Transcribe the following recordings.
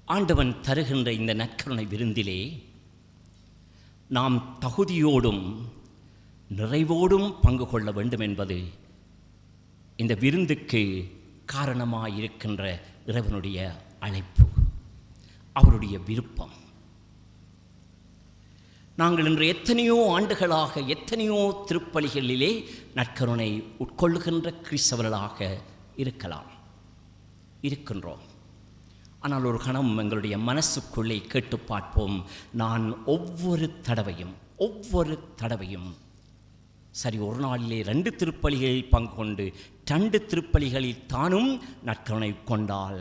ஆண்டவன் தருகின்ற இந்த நற்கருணை விருந்திலே நாம் தகுதியோடும் நிறைவோடும் பங்கு கொள்ள வேண்டும் என்பது இந்த விருந்துக்கு காரணமாயிருக்கின்ற இறைவனுடைய அழைப்பு, அவருடைய விருப்பம். நாங்கள் இன்று எத்தனையோ ஆண்டுகளாக எத்தனையோ திருப்பலிகளிலே நற்கருணை உட்கொள்ளுகின்ற கிறிஸ்தவர்களாக இருக்கின்றோம். ஆனால் ஒரு கணம் எங்களுடைய மனசுக்குள்ளே கேட்டு பார்ப்போம். நான் ஒவ்வொரு தடவையும் சரி, ஒரு நாளிலே 2 திருப்பலிகளில் பங்கு கொண்டு 2 திருப்பலிகளில் தானும் நற்கருணை கொண்டால்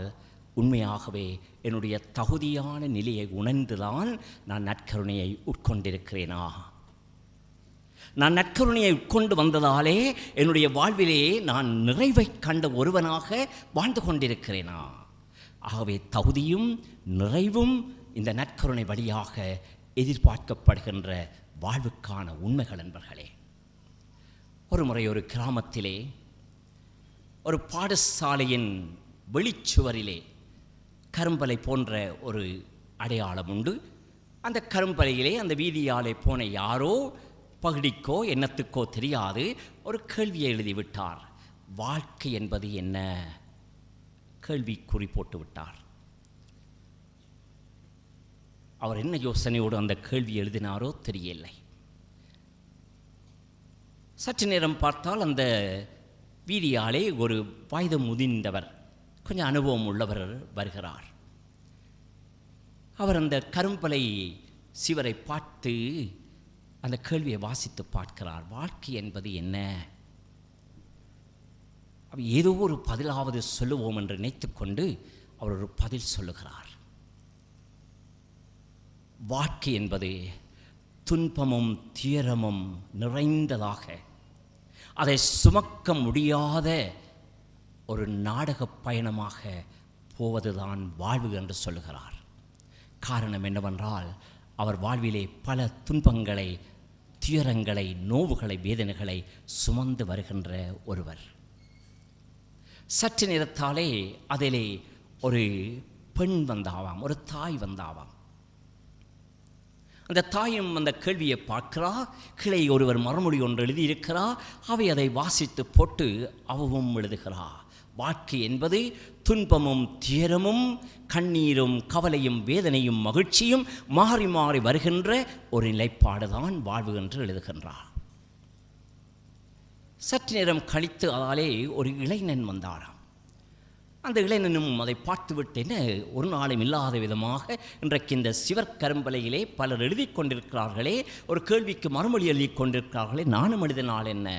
உண்மையாகவே என்னுடைய தகுதியான நிலையை உணர்ந்துதான் நான் நற்கருணையை உட்கொண்டிருக்கிறேனா? நான் நற்கருணையை உட்கொண்டு வந்ததாலே என்னுடைய வாழ்விலே நான் நிறைவை கண்ட ஒருவனாக வாழ்ந்து கொண்டிருக்கிறேனா? ஆகவே தகுதியும் நிறைவும் இந்த நற்கருணை வழியாக எதிர்பார்க்கப்படுகின்ற வாழ்வுக்கான உண்மைகள் என்பர்களே. ஒரு முறை ஒரு கிராமத்திலே ஒரு பாடசாலையின் வெளிச்சுவரிலே கரும்பலை போன்ற ஒரு அடையாளம் உண்டு. அந்த கரும்பலையிலே அந்த வீதியாலே போன யாரோ பகுதிக்கோ எண்ணத்துக்கோ தெரியாது ஒரு கேள்வியை எழுதிவிட்டார். வாழ்க்கை என்பது என்ன? கேள்விக்குறி போட்டு விட்டார். அவர் என்ன யோசனையோடு அந்த கேள்வி எழுதினாரோ தெரியவில்லை. சற்று நேரம் பார்த்தால் அந்த வீதியாலே ஒரு வயது முதிர்ந்தவர், கொஞ்சம் அனுபவம் உள்ளவர் வருகிறார். அவர் அந்த கரும்பலை சிவரை பார்த்து அந்த கேள்வியை வாசித்து பார்க்கிறார். வாழ்க்கை என்பது என்ன? ஏதோ ஒரு பதிலாவது சொல்லுவோம் என்று நினைத்துக்கொண்டு அவர் ஒரு பதில் சொல்லுகிறார். வாழ்க்கை என்பது துன்பமும் துயரமும் நிறைந்ததாக, அதை சுமக்க முடியாத ஒரு நாடக பயணமாக போவதுதான் வாழ்வு என்று சொல்லுகிறார். காரணம் என்னவென்றால் அவர் வாழ்விலே பல துன்பங்களை, துயரங்களை, நோவுகளை, வேதனைகளை சுமந்து வருகின்ற ஒருவர். சற்று நேரத்தாலே அதிலே ஒரு பெண் வந்தாவாம், ஒரு தாய் வந்தாவாம். அந்த தாயும் அந்த கேள்வியை பார்க்கிறா. கிளை ஒருவர் மறுமொழி ஒன்று எழுதியிருக்கிறா. அவை அதை வாசித்து போட்டு அவவும் எழுதுகிறா. வாழ்க்கை என்பது துன்பமும் துயரமும் கண்ணீரும் கவலையும் வேதனையும் மகிழ்ச்சியும் மாறி மாறி வருகின்ற ஒரு நிலைப்பாடுதான் வாழ்வு என்று எழுதுகின்றார். சற்று நேரம் கழித்து அதாலே ஒரு இளைஞன் வந்தாராம். அந்த இளைஞனும் அதை பார்த்துவிட்டேன்னு ஒரு நாளும் இல்லாத விதமாக இன்றைக்கு இந்த சிவற்கரும்பலையிலே பலர் எழுதி கொண்டிருக்கிறார்களே, ஒரு கேள்விக்கு மறுமொழி எழுதி கொண்டிருக்கிறார்களே, நானும் எழுதினால் என்ன?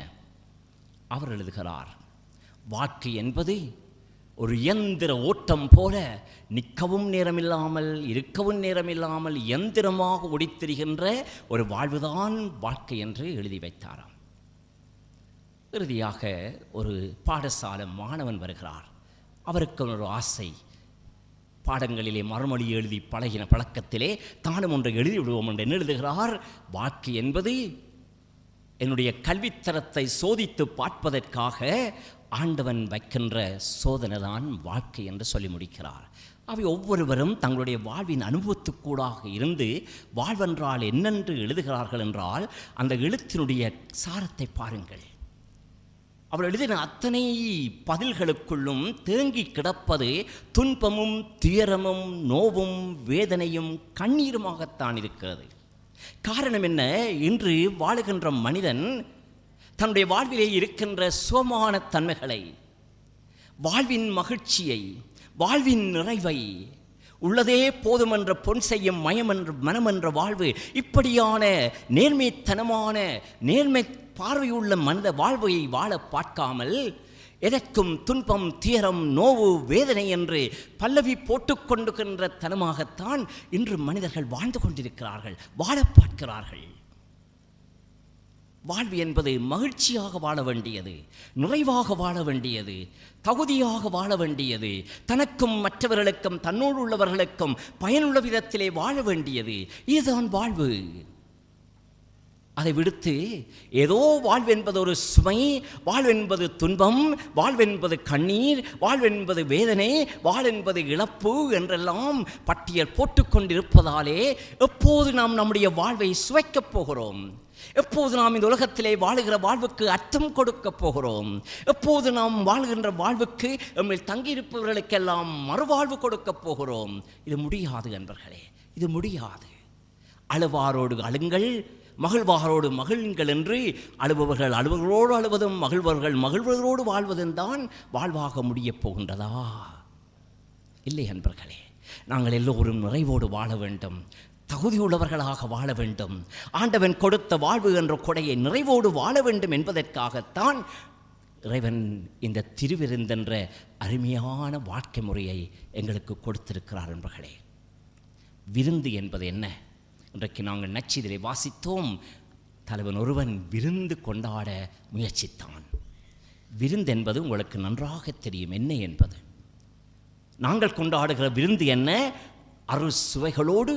அவர் எழுதுகிறார், வாழ்க்கை என்பது ஒரு இயந்திர ஓட்டம் போல நிற்கவும் நேரமில்லாமல் இருக்கவும் நேரமில்லாமல் இயந்திரமாக ஓடித்திரிகின்ற ஒரு வாழ்வுதான் வாழ்க்கை என்று எழுதி வைத்தாராம். இறுதியாக ஒரு பாடசாலை மாணவன் வருகிறார். அவருக்கு ஒரு ஆசை, பாடங்களிலே மறுமொழி எழுதி பழகின பழக்கத்திலே தானும் ஒன்றை எழுதி விடுவோம் என்று எழுதுகிறார். வாழ்க்கை என்பது என்னுடைய கல்வித்தரத்தை சோதித்து பார்ப்பதற்காக ஆண்டவன் வைக்கின்ற சோதனை தான் வாழ்க்கை என்று சொல்லி முடிக்கிறார். அவை ஒவ்வொருவரும் தங்களுடைய வாழ்வின் அனுபவத்துக்கூடாக இருந்து வாழ்வென்றால் என்னென்று எழுதுகிறார்கள் என்றால் அந்த எழுத்தினுடைய சாரத்தை பாருங்கள். அவர் எழுதின அத்தனை பதில்களுக்குள்ளும் தேங்கி கிடப்பது துன்பமும் துயரமும் நோவும் வேதனையும் கண்ணீருமாகத்தான் இருக்கிறது. காரணம் என்ன? இன்று வாழுகின்ற மனிதன் தன்னுடைய வாழ்விலே இருக்கின்ற சுகமான தன்மைகளை, வாழ்வின் மகிழ்ச்சியை, வாழ்வின் நிறைவை, உள்ளதே போதுமென்ற பொன் செய்யும் மனமென்ற வாழ்வு, இப்படியான நேர்மைத்தனமான நேர்மை பார்வையுள்ள மனித வாழ்வை வாழ பார்க்காமல் எதற்கும் துன்பம் துயரம் நோவு வேதனை என்று பல்லவி போட்டுக்கொண்டுகின்ற தனமாகத்தான் இன்று மனிதர்கள் வாழ்ந்து கொண்டிருக்கிறார்கள், வாழ பார்க்கிறார்கள். வாழ்வு என்பது மகிழ்ச்சியாக வாழ வேண்டியது, நிறைவாக வாழ வேண்டியது, தகுதியாக வாழ வேண்டியது, தனக்கும் மற்றவர்களுக்கும் தன்னோடு உள்ளவர்களுக்கும் பயனுள்ள விதத்திலே வாழ வேண்டியது. இதுதான் வாழ்வு. அதை விடுத்து ஏதோ வாழ்வென்பது ஒரு சுமை, வாழ்வென்பது துன்பம், வாழ்வென்பது கண்ணீர், வாழ்வென்பது வேதனை, வாழ்வென்பது இழப்பு என்றெல்லாம் பட்டியல் போட்டுக்கொண்டிருப்பதாலே எப்போது நாம் நம்முடைய வாழ்வை சுவைக்கப் போகிறோம்? எப்போது நாம் இந்த உலகத்திலே வாழுகிற வாழ்வுக்கு அர்த்தம் கொடுக்க போகிறோம்? எப்போது நாம் வாழ்கின்ற வாழ்வுக்கு நம்மில் தங்கியிருப்பவர்களுக்கெல்லாம் மறுவாழ்வு கொடுக்க போகிறோம்? இது முடியாது நண்பர்களே, இது முடியாது. அழுவாரோடு அழுங்கள், மகிழ்வாரோடு மகிழுங்கள் என்று அழுபவர்கள் அழுவர்களோடு அழுவதும் மகிழ்வர்கள் மகிழ்வதோடு வாழ்வதும் தான் வாழ்வாக முடியப் போகின்றதா? இல்லை நண்பர்களே, நாங்கள் எல்லோரும் நிறைவோடு வாழ வேண்டும், தகுதியுள்ளவர்களாக வாழ வேண்டும். ஆண்டவன் கொடுத்த வாழ்வு என்ற கொடையை நிறைவோடு வாழ வேண்டும் என்பதற்காகத்தான் இறைவன் இந்த திருவிருந்தென்ற அருமையான வாழ்க்கை முறையை எங்களுக்கு கொடுத்திருக்கிறார் நண்பர்களே. விருந்து என்பது என்ன? இன்றைக்கு நாங்கள் நற்செய்தியிலே வாசித்தோம். தலைவன் ஒருவன் விருந்து கொண்டாட முயற்சித்தான். விருந்து என்பது உங்களுக்கு நன்றாக தெரியும் என்ன என்பது. நாங்கள் கொண்டாடுகிற விருந்து என்ன? அறுசுவைகளோடு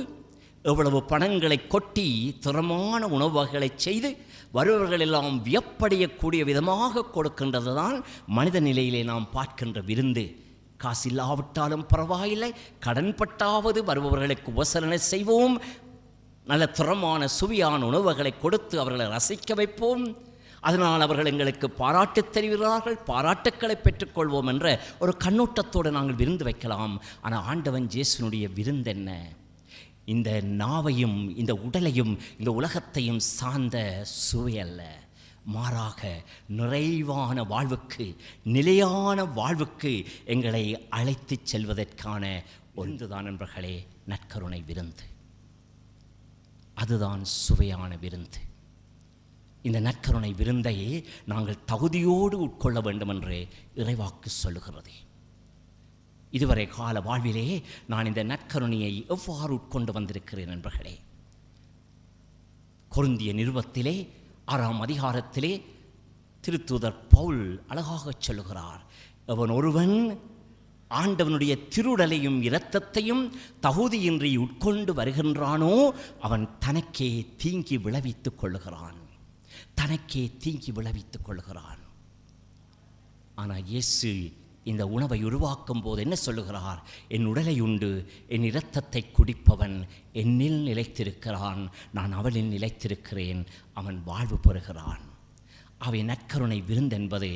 எவ்வளவு பணங்களை கொட்டி தரமான உணவு வகைகளை செய்து வருபவர்கள் எல்லாம் வியப்படையக்கூடிய விதமாக கொடுக்கின்றது தான் மனித நிலையிலே நாம் பார்க்கின்ற விருந்து. காசு இல்லாவிட்டாலும் பரவாயில்லை, கடன்பட்டாவது வருபவர்களுக்கு உபசரணை செய்வோம், நல்ல தரமான சுவையான உணவுகளை கொடுத்து அவர்களை ரசிக்க வைப்போம், அதனால் அவர்கள் எங்களுக்கு பாராட்டு தெரிவிக்கிறார்கள், பாராட்டுக்களை பெற்றுக்கொள்வோம் என்ற ஒரு கண்ணோட்டத்தோடு நாங்கள் விருந்து வைக்கலாம். ஆனால் ஆண்டவன் இயேசுனுடைய விருந்து என்ன? இந்த நாவையும் இந்த உடலையும் இந்த உலகத்தையும் சார்ந்த சுவை அல்ல, மாறாக நிறைவான வாழ்வுக்கு, நிலையான வாழ்வுக்கு எங்களை அழைத்துச் செல்வதற்கான ஒன்றுதான் நண்பர்களே நற்கருணை விருந்து. அதுதான் சுவையான விருந்து. இந்த நற்கருணை விருந்தை நாங்கள் தகுதியோடு உட்கொள்ள வேண்டும் என்று இறைவாக்கு சொல்லுகிறது. இதுவரை கால வாழ்விலே நான் இந்த நற்கருணையை எவ்வாறு உட்கொண்டு வந்திருக்கிறேன் நண்பர்களே? கொரிந்திய நிருபத்திலே 6ஆம் அதிகாரத்திலே திருத்தூதர் பவுல் அழகாக சொல்லுகிறார், அவன் ஒருவன் ஆண்டவனுடைய திருடலையும் இரத்தத்தையும் தகுதியின்றி உட்கொண்டு வருகின்றானோ அவன் தனக்கே தீங்கி விளைவித்துக் கொள்ளுகிறான், தனக்கே தீங்கி விளைவித்துக் கொள்ளுகிறான். ஆனால் இயேசு இந்த உணவை உருவாக்கும் போது என்ன சொல்லுகிறார்? என் உடலை உண்டு என் இரத்தத்தை குடிப்பவன் என்னில் நிலைத்திருக்கிறான், நான் அவனில் நிலைத்திருக்கிறேன், அவன் வாழ்வு பெறுகிறான். அவை நற்கருணை விருந்தென்பது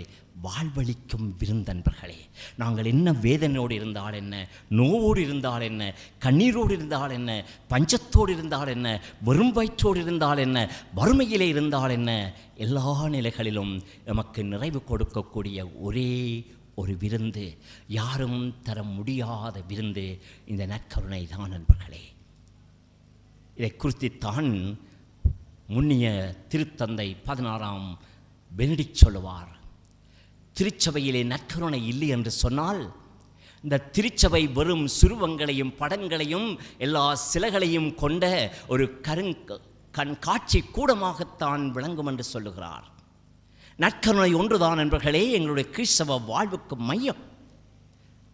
வாழ்வளிக்கும் விருந்தன்பர்களே. நாங்கள் என்ன வேதனையோடு இருந்தால் என்ன, நோவோடு இருந்தால் என்ன, கண்ணீரோடு இருந்தால் என்ன, பஞ்சத்தோடு இருந்தால் என்ன, வெறும் வயிற்றோடு இருந்தால் என்ன, வறுமையிலே இருந்தால் என்ன, எல்லா நிலைகளிலும் எமக்கு நிறைவு கொடுக்கக்கூடிய ஒரே ஒரு விருந்து, யாரும் தர முடியாத விருந்து இந்த நற்கருணை தான் நண்பர்களே. இதை குறித்துத்தான் முன்னிய திருத்தந்தை 16ஆம் பெனடிக்ட் சொல்லுவார், திருச்சபையிலே நற்கருணை இல்லை என்று சொன்னால் இந்த திருச்சபை வெறும் சுருவங்களையும் படங்களையும் எல்லா சிலைகளையும் கொண்ட ஒரு கண்காட்சி கூடமாகத்தான் விளங்கும் என்று சொல்லுகிறார். நற்கருணை ஒன்றுதான் நண்பர்களே எங்களுடைய கிறிஸ்தவ வாழ்வுக்கு மையம்.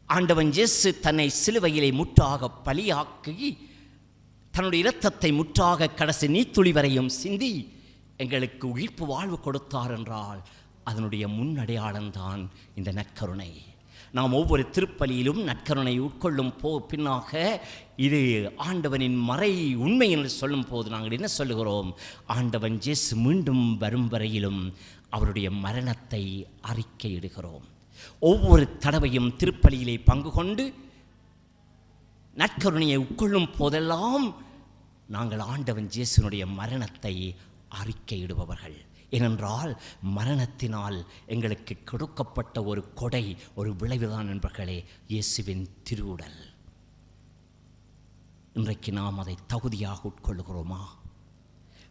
ஆண்டவன் இயேசு தன்னை சிலுவையிலே முற்றாக பலியாக்கி தன்னுடைய இரத்தத்தை முற்றாக கடைசி நீத்துளி வரையும் சிந்தி எங்களுக்கு உயிர்ப்பு வாழ்வு கொடுத்தார் என்றால் அதனுடைய முன்னடையாளம்தான் இந்த நற்கருணை. நாம் ஒவ்வொரு திருப்பலியிலும் நற்கருணை உட்கொள்ளும் பின்னாக இது ஆண்டவனின் மறை உண்மை என்று சொல்லும் போது நாங்கள் என்ன சொல்லுகிறோம்? ஆண்டவன் இயேசு மீண்டும் வரும் வரையிலும் அவருடைய மரணத்தை அறிக்கையிடுகிறோம். ஒவ்வொரு தடவையும் திருப்பலியிலே பங்கு கொண்டு நற்கருணையை உட்கொள்ளும் போதெல்லாம் நாங்கள் ஆண்டவன் இயேசுனுடைய மரணத்தை அறிக்கையிடுபவர்கள். ஏனென்றால் மரணத்தினால் எங்களுக்கு கொடுக்கப்பட்ட ஒரு கொடை, ஒரு விளைவுதான் நண்பர்களே இயேசுவின் திருவுடல். இன்றைக்கு நாம் அதை தகுதியாக உட்கொள்ளுகிறோமா?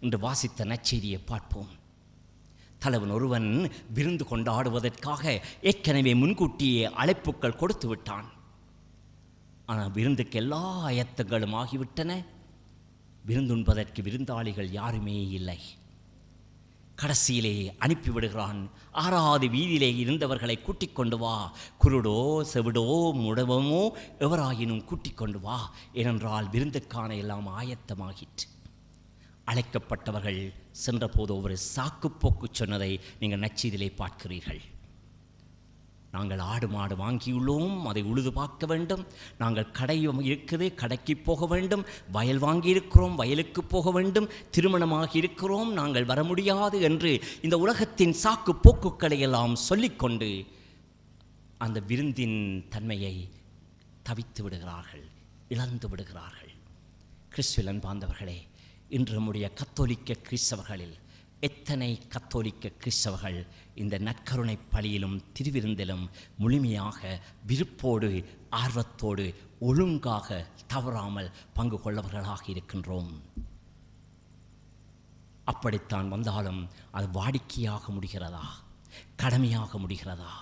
இன்று வாசித்த நற்செய்தியை பார்ப்போம். தலைவன் ஒருவன் விருந்து கொண்டாடுவதற்காக ஏற்கனவே முன்கூட்டியே அழைப்புகள் கொடுத்து விட்டான். ஆனால் விருந்துக்கு எல்லா ஆயத்தங்களும் ஆகிவிட்டன. விருந்துண்பதற்கு விருந்தாளிகள் யாருமே இல்லை. கடைசியிலே அனுப்பிவிடுகிறான். 6வது வீதியிலே இருந்தவர்களை கூட்டிக் கொண்டு வா, குருடோ செவிடோ முடவமோ எவராயினும் கூட்டிக் கொண்டு வா, ஏனென்றால் விருந்துக்கான எல்லாம் ஆயத்தமாகிற்று. அழைக்கப்பட்டவர்கள் சென்றபோது ஒரு சாக்குப்போக்கு சொன்னதை நீங்கள் நற்செய்தியிலே பார்க்கிறீர்கள். நாங்கள் ஆடு மாடு வாங்கியுள்ளோம், அதை உழுது பார்க்க வேண்டும். நாங்கள் கடை இருக்குது, கடைக்கு போக வேண்டும். வயல் வாங்கியிருக்கிறோம், வயலுக்கு போக வேண்டும். திருமணமாகி இருக்கிறோம், நாங்கள் வர முடியாது என்று இந்த உலகத்தின் சாக்கு போக்குகளை எல்லாம் சொல்லிக்கொண்டு அந்த விருந்தின் தன்மையை தவித்து விடுகிறார்கள், இழந்து விடுகிறார்கள். கிறிஸ்துவில் அன்பார்ந்தவர்களே, இன்று நம்முடைய கத்தோலிக்க கிறிஸ்தவர்களில் எத்தனை கத்தோலிக்க கிறிஸ்தவர்கள் இந்த நற்கருணை பலியிலும் திருவிருந்திலும் முழுமையாக விருப்போடு ஆர்வத்தோடு ஒழுங்காக தவறாமல் பங்கு கொள்ளவர்களாக இருக்கின்றோம்? அப்படித்தான் வந்தாலும் அது வாடிக்கையாக முடிகிறதா, கடமையாக முடிகிறதா?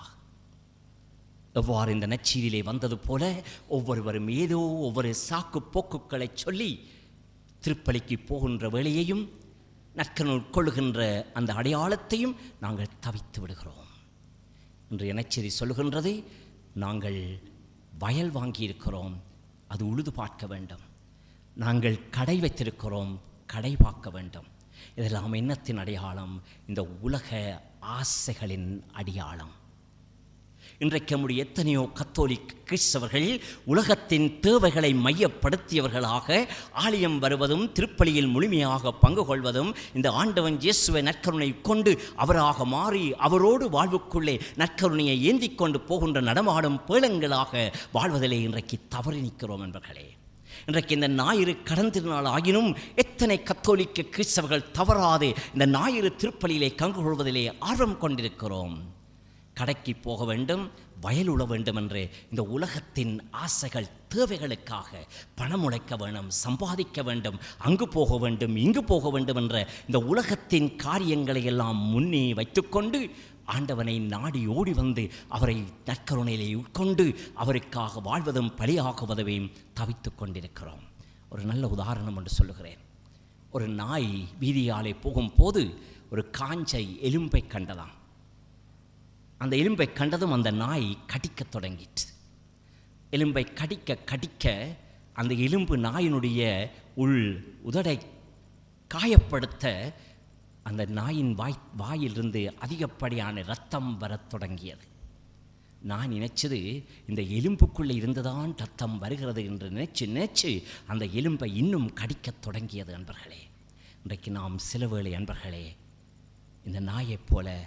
எவ்வாறு இந்த நற்செய்தியிலே வந்தது போல ஒவ்வொருவரும் ஏதோ ஒவ்வொரு சாக்கு போக்குகளை சொல்லி திருப்பலிக்கு போகின்ற வேளையையும் நற்கருணை உட்கொள்ளுகின்ற அந்த அடையாளத்தையும் நாங்கள் தவித்து விடுகிறோம். இன்று நற்செய்தி சொல்லுகின்றது, நாங்கள் வயல் வாங்கியிருக்கிறோம், அது உழுது பார்க்க வேண்டும். நாங்கள் கடை வைத்திருக்கிறோம், கடை பார்க்க வேண்டும். இதெல்லாம் என்னத்தின் அடையாளம்? இந்த உலக ஆசைகளின் அடையாளம். இன்றைக்கு நம்முடைய எத்தனையோ கத்தோலிக் கிறிஸ்தவர்கள் உலகத்தின் தேவைகளை மையப்படுத்தியவர்களாக ஆலயம் வருவதும் திருப்பலியில் முழுமையாக பங்கு கொள்வதும் இந்த ஆண்டவன் இயேசுவை நற்கருணை கொண்டு அவராக மாறி அவரோடு வாழ்வுக்குள்ளே நற்கருணையை ஏந்தி கொண்டு போகின்ற நடமாடும் பேளங்களாக வாழ்வதிலே இன்றைக்கு தவறி நிற்கிறோம் என்பர்களே. இன்றைக்கு இந்த ஞாயிறு கடந்திருநாள் ஆகினும் எத்தனை கத்தோலிக்க கிறிஸ்தவர்கள் தவறாது இந்த ஞாயிறு திருப்பலியிலே பங்கு கொள்வதிலே ஆர்வம் கொண்டிருக்கிறோம். கடைக்கு போக வேண்டும், வயல் உழ வேண்டும் என்று இந்த உலகத்தின் ஆசைகள் தேவைகளுக்காக பணம் உழைக்க வேண்டும், சம்பாதிக்க வேண்டும், அங்கு போக வேண்டும், இங்கு போக வேண்டும் என்ற இந்த உலகத்தின் காரியங்களை எல்லாம் முன்னே வைத்துக்கொண்டு ஆண்டவனை நாடி ஓடி வந்து அவரை நற்கருணையிலே உட்கொண்டு அவருக்காக வாழ்வதும் பலியாகுவதையும் தவித்து கொண்டிருக்கிறோம். ஒரு நல்ல உதாரணம் என்று சொல்லுகிறேன். ஒரு நாய் வீதியாலே போகும்போது ஒரு காஞ்சை எலும்பை கண்டதாம். அந்த எலும்பை கண்டதும் அந்த நாய் கடிக்கத் தொடங்கிற்று. எலும்பை கடிக்க கடிக்க அந்த எலும்பு நாயினுடைய உதடை காயப்படுத்த அந்த நாயின் வாயிலிருந்து அதிகப்படியான இரத்தம் வரத் தொடங்கியது. நான் நினைச்சது இந்த எலும்புக்குள்ளே இருந்துதான் இரத்தம் வருகிறது என்று நினைச்சு அந்த எலும்பை இன்னும் கடிக்கத் தொடங்கியது. அன்பர்களே, இன்றைக்கு நாம் சில வேளை அன்பர்களே இந்த நாயைப் போல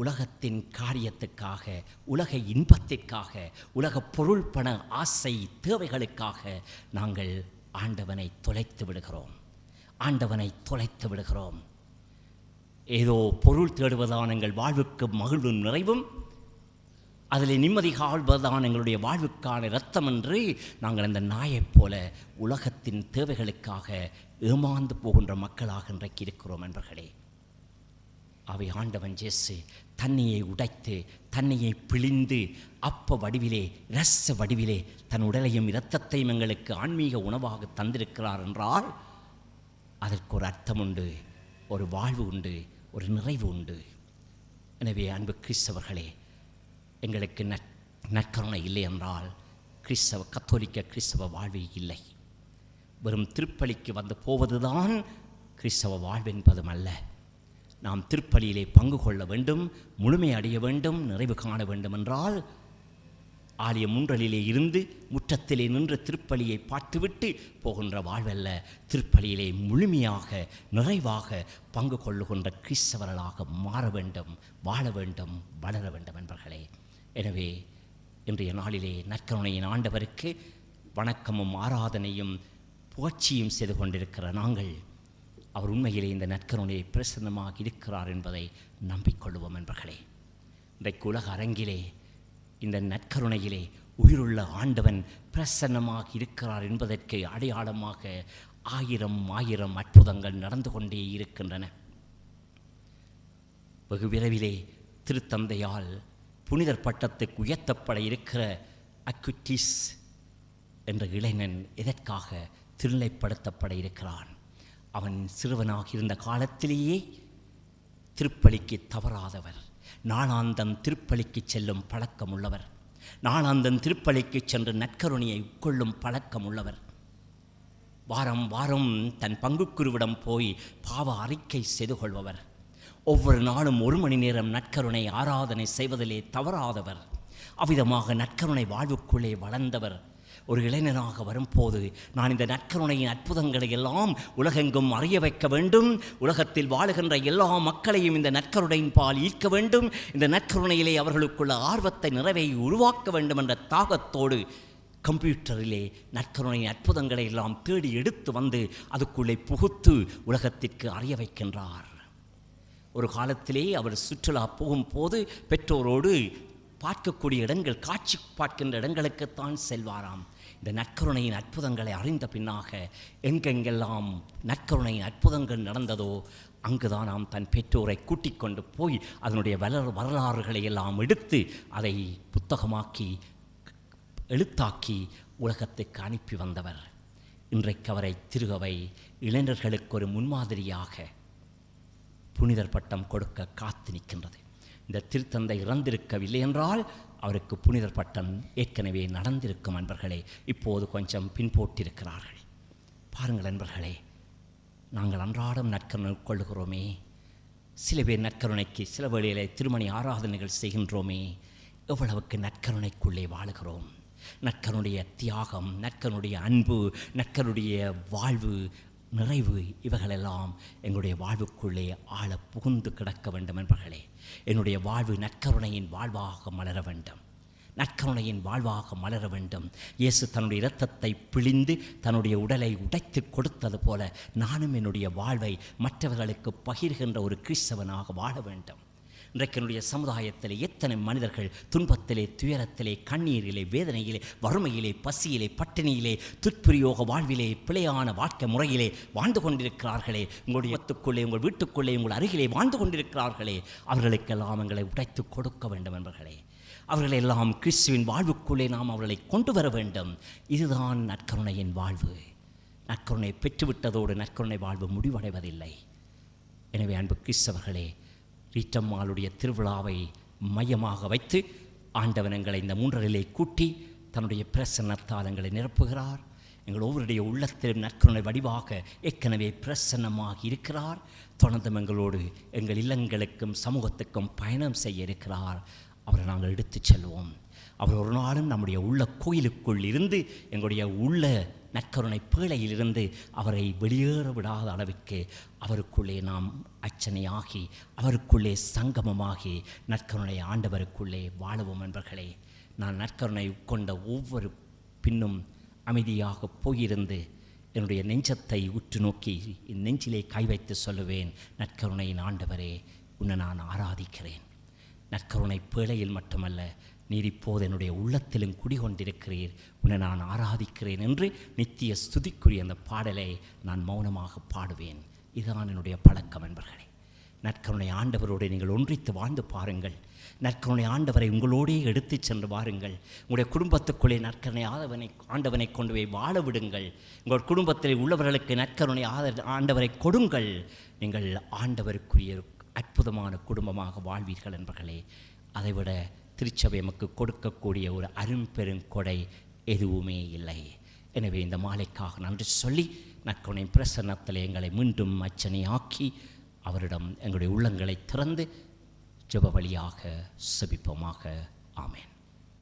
உலகத்தின் காரியத்துக்காக, உலக இன்பத்திற்காக, உலக பொருள் பண ஆசை தேவைகளுக்காக நாங்கள் ஆண்டவனை தொலைத்து விடுகிறோம். ஆண்டவனை தொலைத்து விடுகிறோம். ஏதோ பொருள் தேடுவதான எங்கள் வாழ்வுக்கு மகிழ்வும் நிறைவும், அதில் நிம்மதி காழ்வதான எங்களுடைய வாழ்வுக்கான இரத்தம் என்று நாங்கள் அந்த நாயைப் போல உலகத்தின் தேவைகளுக்காக ஏமாந்து போகின்ற மக்களாக இன்றைக்கு இருக்கிறோம் என்பர்களே. அவை ஆண்டவன் இயேசு தண்ணியை உடைத்து தண்ணியை பிழிந்து அப்ப வடிவிலே இரச வடிவிலே தன் உடலையும் இரத்தத்தையும் எங்களுக்கு ஆன்மீக உணவாக தந்திருக்கிறார் என்றால் அதற்கு ஒரு அர்த்தம் உண்டு, ஒரு வாழ்வு உண்டு, ஒரு நிறைவு உண்டு. எனவே அன்பு கிறிஸ்தவர்களே, எங்களுக்கு நற்கருணை இல்லை என்றால் கத்தோலிக்க கிறிஸ்தவ வாழ்வு இல்லை. வெறும் திருப்பலிக்கு வந்து போவதுதான் கிறிஸ்தவ வாழ்வு என்பதும் அல்ல. நாம் திருப்பலியிலே பங்கு கொள்ள வேண்டும், முழுமை அடைய வேண்டும், நிறைவு காண வேண்டும் என்றால் ஆலய முன்றலிலே இருந்து முற்றத்திலே நின்று திருப்பலியை பார்த்துவிட்டு போகின்ற வாழ்வல்ல. திருப்பலியிலே முழுமையாக நிறைவாக பங்கு கொள்ளுகின்ற கிறிஸ்தவர்களாக மாற வேண்டும், வாழ வேண்டும், வளர வேண்டும் என்பர்களே. எனவே இன்றைய நாளிலே நற்கருணையின் ஆண்டவருக்கு வணக்கமும் ஆராதனையும் புகழ்ச்சியும் செய்து கொண்டிருக்கிற நாங்கள் அவர் உண்மையிலே இந்த நற்கருணையை பிரசன்னமாக இருக்கிறார் என்பதை நம்பிக்கொள்வோம் என்பர்களே. இன்றைக்கு உலக அரங்கிலே இந்த நற்கருணையிலே உயிருள்ள ஆண்டவன் பிரசன்னமாக இருக்கிறார் என்பதற்கு அடையாளமாக ஆயிரம் அற்புதங்கள் நடந்து கொண்டே இருக்கின்றன. வெகு விரைவிலே திருத்தந்தையால் புனிதர் பட்டத்துக்கு உயர்த்தப்பட இருக்கிற அக்விட்டிஸ் என்ற இளைஞன் எதற்காக திருநிலைப்படுத்தப்பட இருக்கிறான்? அவன் சிறுவனாக இருந்த காலத்திலேயே திருப்பலிக்கு தவறாதவர், நாளாந்தம் திருப்பலிக்கு செல்லும் பழக்கம் உள்ளவர், நாளாந்தம் திருப்பலிக்கு சென்று நற்கருணையை உட்கொள்ளும் பழக்கம் உள்ளவர். வாரம் வாரம் தன் பங்குக்குருவிடம் போய் பாவ அறிக்கை செய்து கொள்பவர், ஒவ்வொரு நாளும் 1 மணி நேரம் நற்கருணை ஆராதனை செய்வதிலே தவறாதவர், அவ்விதமாக நற்கருணை வாழ்வுக்குள்ளே வளர்ந்தவர். ஒரு இளைஞனாக வரும்போது நான் இந்த நற்கருணையின் அற்புதங்களை எல்லாம் உலகெங்கும் அறிய வைக்க வேண்டும், உலகத்தில் வாழுகின்ற எல்லா மக்களையும் இந்த நற்கருணையின் பால் ஈர்க்க வேண்டும், இந்த நற்கருணையிலே அவர்களுக்குள்ள ஆர்வத்தை நிறைவை உருவாக்க வேண்டும் என்ற தாகத்தோடு கம்ப்யூட்டரிலே நற்கருணையின் அற்புதங்களை எல்லாம் தேடி எடுத்து வந்து அதுக்குள்ளே புகுத்து உலகத்திற்கு அறிய வைக்கின்றார். ஒரு காலத்திலே அவர் சுற்றுலா போகும்போது பெற்றோரோடு பார்க்கக்கூடிய இடங்கள், காட்சி பார்க்கின்ற இடங்களுக்குத்தான் செல்வாராம். இந்த நற்கருணையின் அற்புதங்களை அறிந்த பின்னாக எங்கெங்கெல்லாம் நற்கருணையின் அற்புதங்கள் நடந்ததோ அங்குதான் நாம் தன் பெற்றோரை கூட்டிக் கொண்டு போய் அதனுடைய வரலாறுகளை எல்லாம் எடுத்து அதை புத்தகமாக்கி எழுத்தாக்கி உலகத்துக்கு அனுப்பி வந்தவர். இன்றைக்கு அவரை திருகவை இளைஞர்களுக்கு ஒரு முன்மாதிரியாக புனிதர் பட்டம் கொடுக்க காத்து நிற்கின்றது. இந்த திருத்தந்தை இறந்திருக்கவில்லை என்றால் அவருக்கு புனிதர் பட்டம் ஏற்கனவே நடந்திருக்கும். அன்பர்களே, இப்போது கொஞ்சம் பின்போட்டிருக்கிறார்கள். பாருங்கள் அன்பர்களே, நாங்கள் அன்றாடம் நற்கருணை கொள்ளுகிறோமே, சில பேர் நற்கருணைக்கு சில வேளையிலே திருமணி ஆராதனைகள் செய்கின்றோமே, எவ்வளவுக்கு நற்கருணைக்குள்ளே வாழுகிறோம். நற்கருடைய தியாகம், நற்கருடைய அன்பு, நற்கருடைய வாழ்வு, நிறைவு, இவைகளெல்லாம் எங்களுடைய வாழ்வுக்குள்ளே ஆழ புகுந்து கிடக்க வேண்டும் என்பர்களே. என்னுடைய வாழ்வு நற்கருணையின் வாழ்வாக மலர வேண்டும், நற்கருணையின் வாழ்வாக மலர வேண்டும். இயேசு தன்னுடைய இரத்தத்தை பிழிந்து தன்னுடைய உடலை உடைத்து கொடுத்தது போல நானும் என்னுடைய வாழ்வை மற்றவர்களுக்கு பகிர்கின்ற ஒரு கிறிஸ்தவனாக வாழ வேண்டும். இன்றைக்கு என்னுடைய சமுதாயத்தில் எத்தனை மனிதர்கள் துன்பத்திலே, துயரத்திலே, கண்ணீரிலே, வேதனையிலே, வறுமையிலே, பசியிலே, பட்டினியிலே, துஷ்பிரயோக வாழ்விலே, பிழையான வாழ்க்கை முறையிலே வாழ்ந்து கொண்டிருக்கிறார்களே. உங்களுடைய இடத்துக்குள்ளே, உங்கள் வீட்டுக்குள்ளே, உங்கள் அருகிலே வாழ்ந்து கொண்டிருக்கிறார்களே. அவர்களுக்கெல்லாம் எங்களை உடைத்து கொடுக்க வேண்டும் என்பர்களே. அவர்களெல்லாம் கிறிஸ்துவின் வாழ்வுக்குள்ளே நாம் அவர்களை கொண்டு வர வேண்டும். இதுதான் நற்கருணையின் வாழ்வு. நற்கருணை பெற்றுவிட்டதோடு நற்கருணை வாழ்வு முடிவடைவதில்லை. எனவே அன்பு கிறிஸ்தவர்களே, ரீட்டம்மாளுடைய திருவிழாவை மையமாக வைத்து ஆண்டவன் எங்களை இந்த 3 கூட்டி தன்னுடைய பிரசன்னத்தால் எங்களை நிரப்புகிறார். எங்கள் ஒவ்வொருடைய உள்ளத்திலும் நற்கருணை வடிவாக ஏற்கனவே பிரசன்னமாக இருக்கிறார். தொடர்ந்து எங்களோடு எங்கள் இல்லங்களுக்கும் சமூகத்துக்கும் பயணம் செய்ய இருக்கிறார். அவரை நாங்கள் எடுத்துச் செல்வோம். அவர் ஒரு நாளும் நம்முடைய உள்ள கோயிலுக்குள் இருந்து, எங்களுடைய உள்ள நற்கருணை பேழையிலிருந்து அவரை வெளியேற விடாத அளவிற்கு அவருக்குள்ளே நாம் அர்ச்சனையாகி, அவருக்குள்ளே சங்கமமாகி நற்கருணை ஆண்டவருக்குள்ளே வாழுவோம் என்பர்களே. நான் நற்கருணை கொண்ட ஒவ்வொரு பின்னும் அமைதியாக போயிருந்து என்னுடைய நெஞ்சத்தை உற்று நோக்கி என் நெஞ்சிலே கை வைத்து சொல்லுவேன், நற்கருணையின் ஆண்டவரே, உன்னை நான் ஆராதிக்கிறேன். நற்கருணை பேழையில் மட்டுமல்ல, நீர் இப்போது என்னுடைய உள்ளத்திலும் குடிகொண்டிருக்கிறீர், உன்னை நான் ஆராதிக்கிறேன் என்று நித்திய ஸ்துதிக்குரிய அந்த பாடலை நான் மௌனமாக பாடுவேன். இதுதான் என்னுடைய பழக்கம் என்பர்களே. நற்கருணை ஆண்டவரோடு நீங்கள் ஒன்றித்து வாழ்ந்து பாருங்கள். நற்கருணை ஆண்டவரை உங்களோடே எடுத்து சென்று வாருங்கள். உங்களுடைய குடும்பத்துக்குள்ளே நற்கருணை ஆண்டவனை கொண்டு போய் வாழ விடுங்கள். உங்கள் குடும்பத்தில் உள்ளவர்களுக்கு நற்கருணை ஆண்டவரை கொடுங்கள். நீங்கள் ஆண்டவருக்குரிய அற்புதமான குடும்பமாக வாழ்வீர்கள் என்பர்களே. அதைவிட திருச்சபை நமக்கு கொடுக்கக்கூடிய ஒரு அரும்பெருங்கொடை எதுவுமே இல்லை. எனவே இந்த மாலைக்காக நன்றி சொல்லி நற்கருணை பிரசன்னத்தில் எங்களை மீண்டும் அர்ச்சனையாக்கி அவரிடம் எங்களுடைய உள்ளங்களை திறந்து ஜெப வழியாக செபிப்போமாக. ஆமென்.